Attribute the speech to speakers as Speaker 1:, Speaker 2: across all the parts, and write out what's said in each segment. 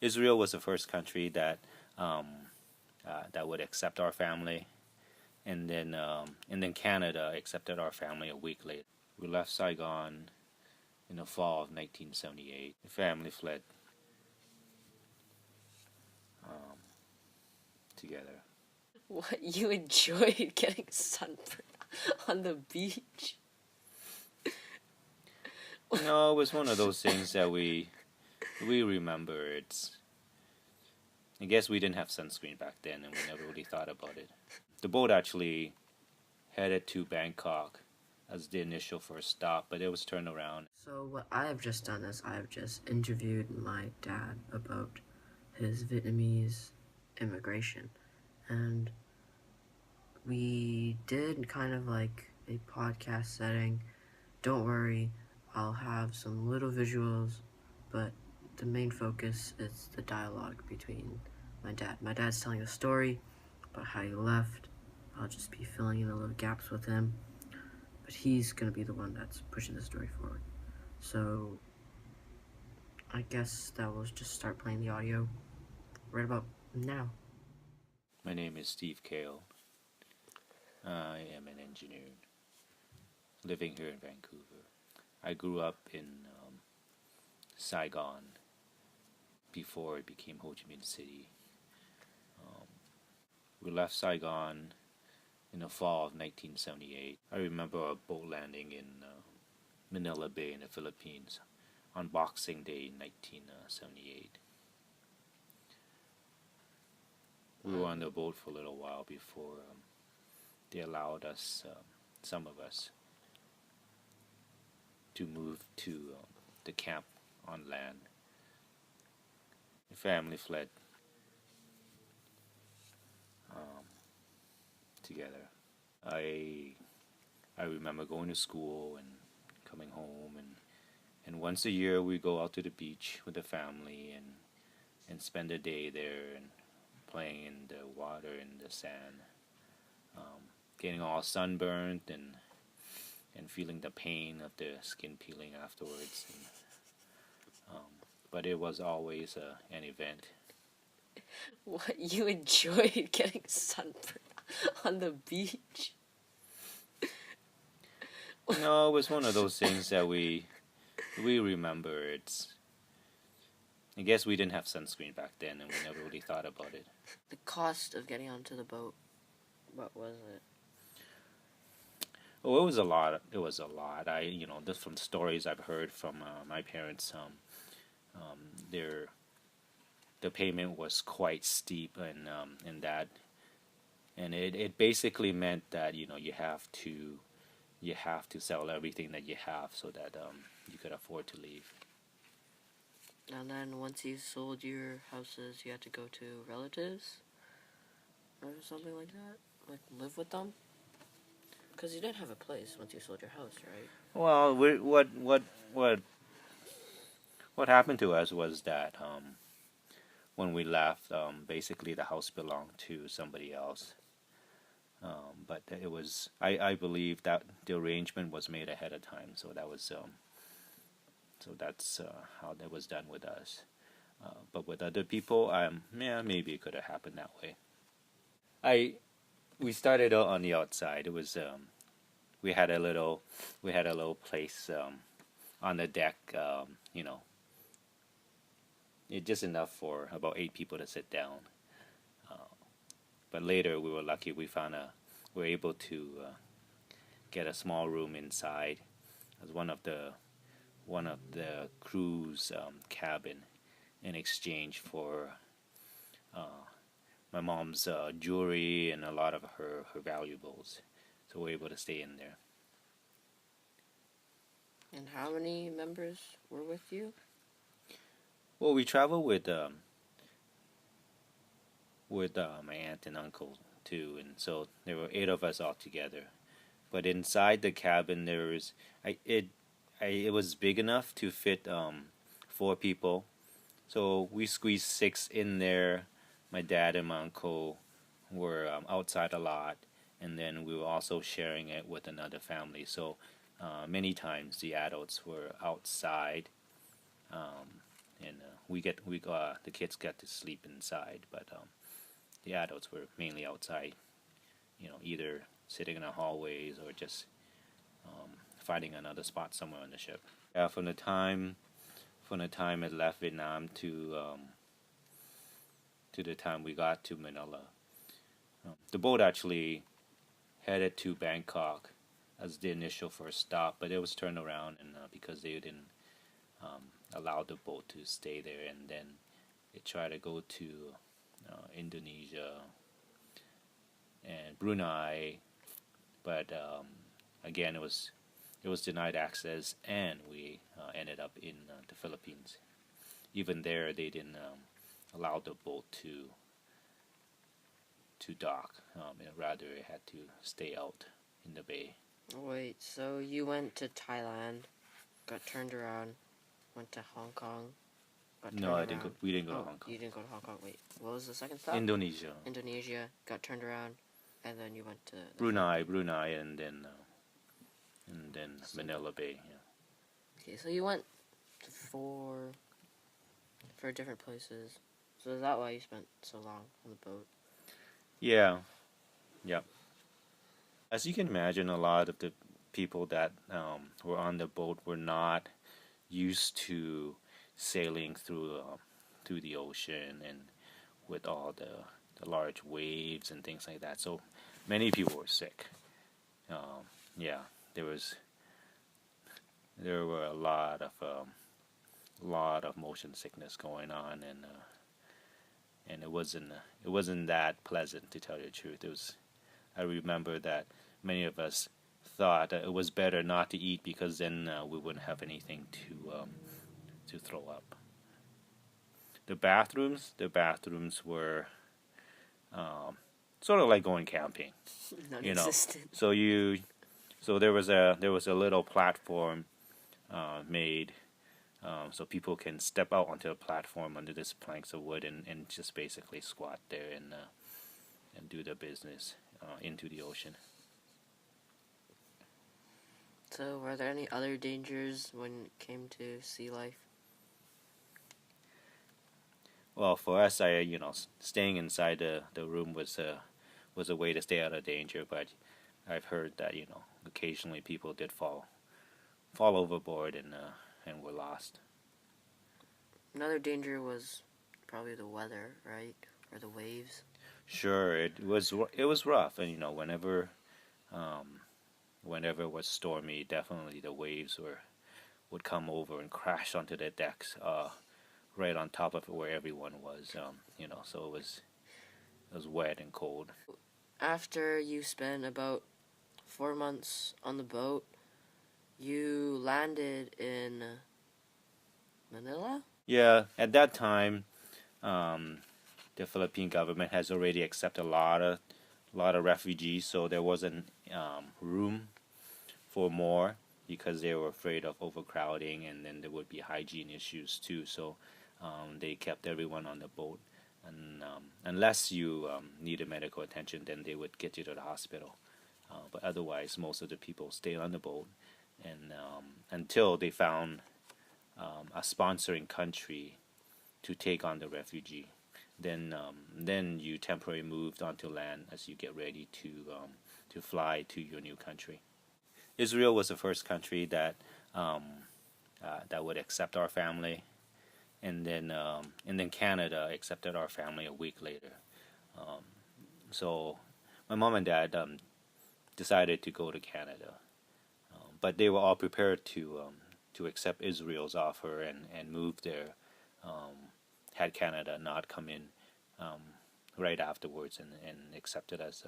Speaker 1: Israel was the first country that would accept our family, and then Canada accepted our family a week later. We left Saigon in the fall of 1978. The family fled um, together.
Speaker 2: What, you enjoyed getting sunburned on the beach?
Speaker 1: No, it was one of those things that we remember. I guess we didn't have sunscreen back then, and we never really thought about it. The boat actually headed to Bangkok as the initial first stop, but it was turned around.
Speaker 2: So what I have just done is I have just interviewed my dad about his Vietnamese immigration, and we did kind of like a podcast setting. Don't worry, I'll have some little visuals, but the main focus is the dialogue between my dad. My dad's telling the story about how he left. I'll just be filling in the little gaps with him, but he's gonna be the one that's pushing the story forward. So I guess that will just start playing the audio right about now.
Speaker 1: My name is Steve Kale. I am an engineer living here in Vancouver. I grew up in Saigon before it became Ho Chi Minh City. We left Saigon in the fall of 1978. I remember a boat landing in Manila Bay in the Philippines on Boxing Day 1978. We were on the boat for a little while before they allowed us, some of us, to move to the camp on land. The family fled together. I remember going to school and coming home, and once a year we go out to the beach with the family and spend a day there and playing in the water and the sand, getting all sunburned and feeling the pain of the skin peeling afterwards. But it was always an event.
Speaker 2: What, you enjoyed getting sunburned on the beach?
Speaker 1: No, it was one of those things that we remember. I guess we didn't have sunscreen back then, and we never really thought about it.
Speaker 2: The cost of getting onto the boat, what was it?
Speaker 1: Oh, it was a lot. It was a lot. Just from stories I've heard from my parents, their the payment was quite steep, and that, and it basically meant that you have to sell everything that you have so that you could afford to leave.
Speaker 2: And then once you sold your houses, you had to go to relatives? Or something like that? Like live with them? Because you didn't have a place once you sold your house, right?
Speaker 1: Well, what happened to us was that when we left, basically the house belonged to somebody else. But it was I believe that the arrangement was made ahead of time, so that's how that was done with us. But with other people, yeah, maybe it could have happened that way. We started out on the outside. It was we had a little place on the deck. It just enough for about 8 people to sit down. But later we were lucky. We were able to get a small room inside as one of the crew's cabin in exchange for my mom's jewelry and a lot of her valuables. So we were able to stay in there.
Speaker 2: And how many members were with you?
Speaker 1: Well, we traveled with my aunt and uncle too, and so there were 8 of us all together. But inside the cabin, it was big enough to fit 4 people, so we squeezed 6 in there. My dad and my uncle were outside a lot, and then we were also sharing it with another family. So many times the adults were outside, and the kids get to sleep inside, but the adults were mainly outside. Either sitting in the hallways or just finding another spot somewhere on the ship. Yeah, from the time it left Vietnam to the time we got to Manila, the boat actually headed to Bangkok as the initial first stop, but it was turned around, and because they didn't allow the boat to stay there, and then it tried to go to Indonesia and Brunei, but again it was denied access, and we ended up in the Philippines. Even there, they didn't allow the boat to dock. Rather, it had to stay out in the bay.
Speaker 2: Wait, so you went to Thailand, got turned around, went to Hong Kong, got turned
Speaker 1: No,
Speaker 2: around.
Speaker 1: I didn't go. We didn't go
Speaker 2: Oh,
Speaker 1: to Hong Kong.
Speaker 2: you didn't go to Hong Kong. Wait, what was the second stop?
Speaker 1: Indonesia,
Speaker 2: Indonesia, got turned around, and then you went to
Speaker 1: Brunei, and then
Speaker 2: So-
Speaker 1: Manila Bay. Yeah.
Speaker 2: Okay, so you went to four different places. So is that why you spent so long on the boat?
Speaker 1: Yeah. Yep. As you can imagine, a lot of the people that were on the boat were not used to sailing through the ocean and with all the large waves and things like that. So many people were sick. Yeah, there were a lot of motion sickness going on, and it wasn't that pleasant, to tell you the truth. I remember that many of us thought that it was better not to eat because then we wouldn't have anything to throw up. The bathrooms were sort of like going camping.
Speaker 2: Non-existent.
Speaker 1: So there was a little platform made so people can step out onto the platform under this planks of wood and just basically squat there and do their business into the ocean.
Speaker 2: So were there any other dangers when it came to sea life?
Speaker 1: Well, for us, staying inside the room was a way to stay out of danger. But I've heard that occasionally people did fall overboard and were lost.
Speaker 2: Another danger was probably the weather, right? Or the waves.
Speaker 1: Sure, it was rough, and whenever it was stormy, definitely the waves would come over and crash onto the decks, right on top of where everyone was. So it was wet and cold.
Speaker 2: After you spent about 4 months on the boat, you landed in Manila?
Speaker 1: Yeah, at that time, the Philippine government has already accepted a lot of refugees, so there wasn't room for more because they were afraid of overcrowding, and then there would be hygiene issues too. So they kept everyone on the boat, and unless you needed medical attention, then they would get you to the hospital. But otherwise, most of the people stayed on the boat, and until they found a sponsoring country to take on the refugee. Then you temporarily moved onto land as you get ready to fly to your new country. Israel was the first country that would accept our family, and then Canada accepted our family a week later. So my mom and dad decided to go to Canada, but they were all prepared to accept Israel's offer and move there. Had Canada not come in right afterwards and accepted us,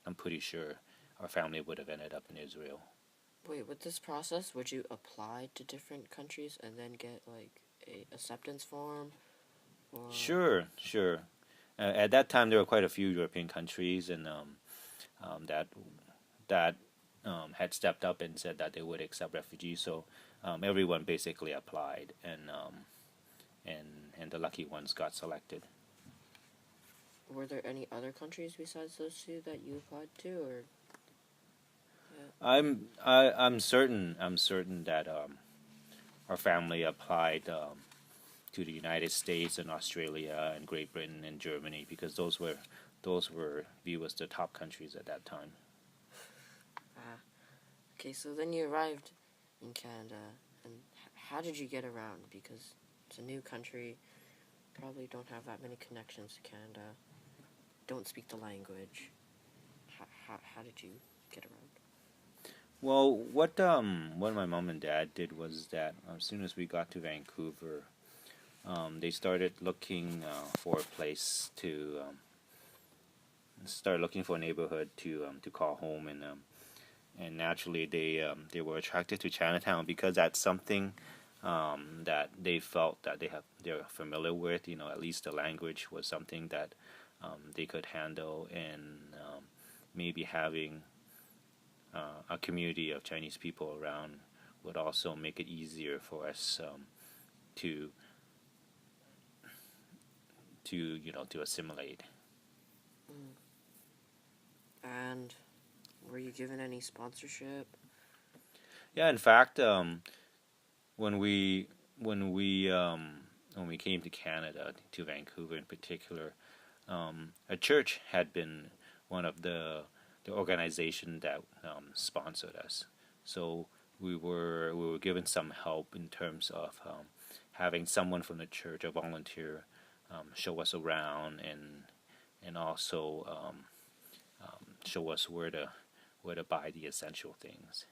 Speaker 1: I'm pretty sure our family would have ended up in Israel.
Speaker 2: Wait, with this process, would you apply to different countries and then get like a acceptance form? Or...
Speaker 1: Sure. At that time, there were quite a few European countries, and that had stepped up and said that they would accept refugees. So everyone basically applied, and the lucky ones got selected.
Speaker 2: Were there any other countries besides those two that you applied to, or?
Speaker 1: I'm certain that our family applied to the United States and Australia and Great Britain and Germany, because those were viewed as the top countries at that time.
Speaker 2: Okay, so then you arrived in Canada, and how did you get around? Because it's a new country, probably don't have that many connections to Canada, don't speak the language. How did you get around?
Speaker 1: Well, what my mom and dad did was that as soon as we got to Vancouver, they started looking for a place to start looking for a neighborhood to call home, and naturally they were attracted to Chinatown because that's something that they felt that they're familiar with. You know, at least the language was something that they could handle, and maybe having a community of Chinese people around would also make it easier for us to to assimilate.
Speaker 2: And were you given any sponsorship?
Speaker 1: Yeah, in fact, when we when we when we came to Canada, to Vancouver in particular, a church had been one of the organization that sponsored us. So we were given some help in terms of having someone from the church, a volunteer, show us around, and also show us where to buy the essential things.